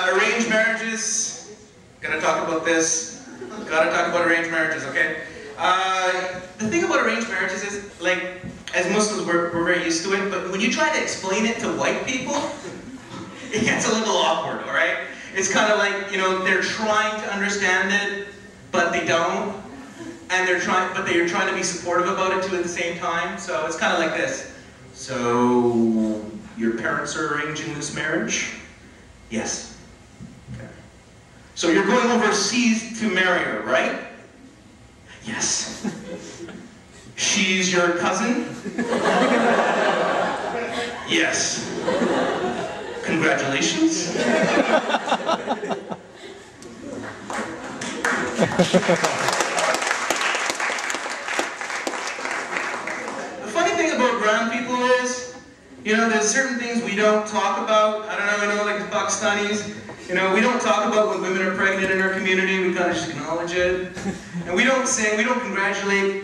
Arranged marriages. Gotta talk about this. Gotta talk about arranged marriages, okay? The thing about arranged marriages is, like, as Muslims, we're very used to it, but when you try to explain it to white people, it gets a little awkward, alright? It's kind of like, you know, they're trying to understand it, but they don't. And they're trying to be supportive about it too at the same time. So it's kind of like this. So, your parents are arranging this marriage? Yes. Okay. So you're going overseas to marry her, right? Yes. She's your cousin? Yes. Congratulations. The funny thing about brown people is, you know, there's certain things we don't talk about. I don't know, you know, like the Pakistanis, you know, we don't talk about when women are pregnant in our community, we kind of just acknowledge it. And we don't congratulate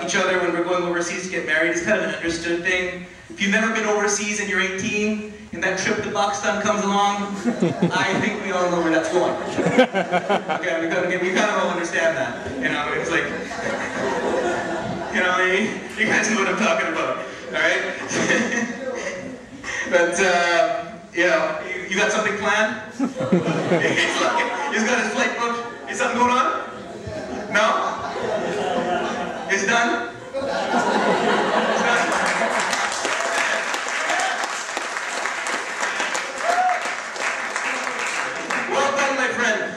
each other when we're going overseas to get married. It's kind of an understood thing. If you've never been overseas and you're 18, and that trip to Pakistan comes along, I think we all know where that's going. Okay, we kind of all understand that. You know, it's like, you know, you guys know what I'm talking about, all right? But, you know, you got something planned? He's got his flight booked. Is something going on? No? It's done? It's done? Well done, my friend.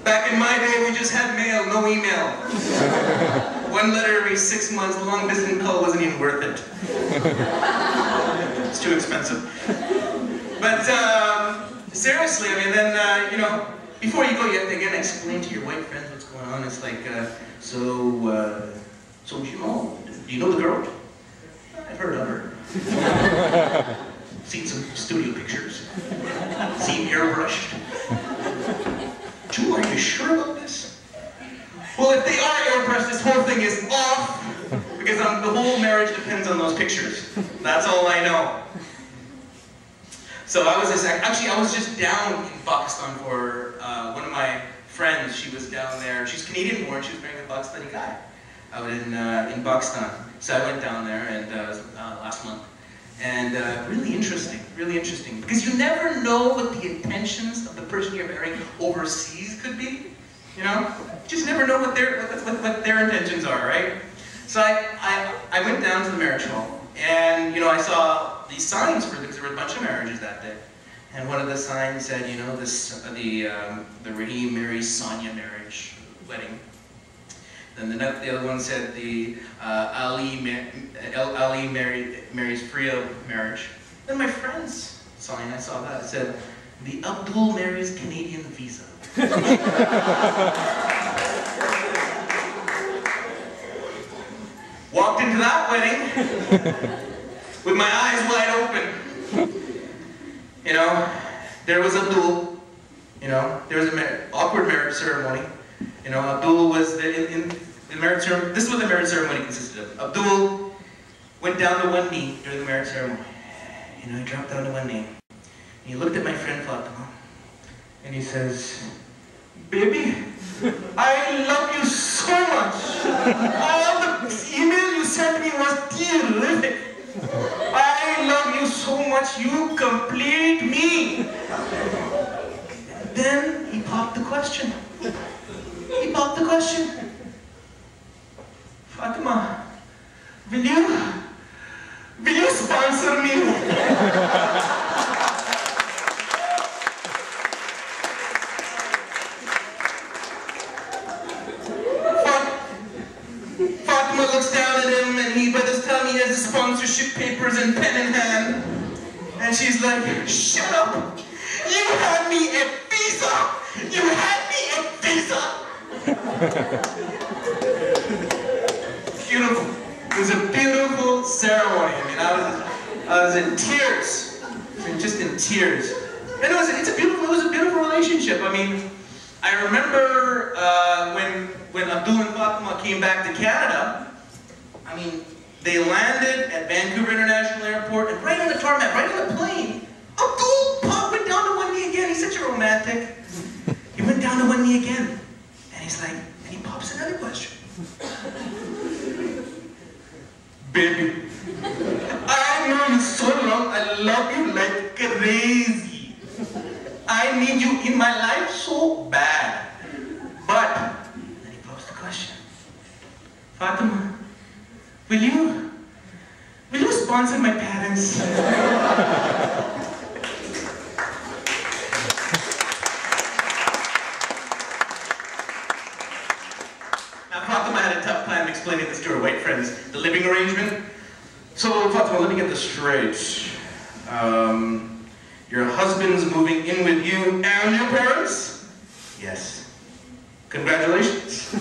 Back in my day, we just had mail, no email. One letter every 6 months, a long distance call wasn't even worth it. It's too expensive. But seriously, I mean, then, you know, before you go, you have to again explain to your white friends what's going on. It's like, so Jamal, do you know the girl? I've heard of her. Seen some studio pictures. Seen airbrushed. Jamal, are you sure about this? Well, if they are airbrushed, this whole thing is off, because the whole marriage depends on those pictures. That's all I know. So I was just down in Pakistan for one of my friends. She was down there. She's Canadian born. She was marrying a Pakistani guy out in Pakistan. So I went down there and last month. And really interesting, because you never know what the intentions of the person you're marrying overseas could be. You know, you just never know what their intentions are, right? So I went down to the marriage hall, and you know, I saw these signs because there were a bunch of marriages that day, and one of the signs said, you know, the Rahim marries Sonia marriage wedding. Then the other one said the Ali marries Priya marriage. Then my friend's sign, I saw that, it said the Abdul marries Canadian visa. Walked into that wedding with my eyes wide open. You know, there was Abdul. You know, there was an awkward marriage ceremony. You know, Abdul was in the marriage ceremony. This is what the marriage ceremony consisted of. Abdul went down to one knee during the marriage ceremony. You know, he dropped down to one knee. And he looked at my friend Fatima, and he says, "Baby, I love you so much. All the email you sent me was terrific. I love you so much. You complete me." Then he popped the question. "Fatima, will you sponsor me?" Fatima looks down at him, and by this time he has his sponsorship papers and pen in hand. And she's like, "Shut up! You had me a visa! You had me a visa!" Beautiful. It was a beautiful ceremony. I mean, I was in tears. Just in tears. And it was a beautiful relationship. I mean, I remember when Abdul and Fatima came back to Canada, I mean, They landed at Vancouver International Airport, and right on the tarmac, right on the plane, Abdul Pop went down to one knee again. He's such a romantic. He went down to one knee again. And he's like, and he pops another question. Baby, I know you so long, I love you like crazy. I need you in my life so bad. But, then he pops the question. Fatima, will you sponsor my parents? Fatima had a tough time explaining this to her white friends, the living arrangement. So, Fatima, let me get this straight. Your husband's moving in with you and your parents? Yes. Congratulations.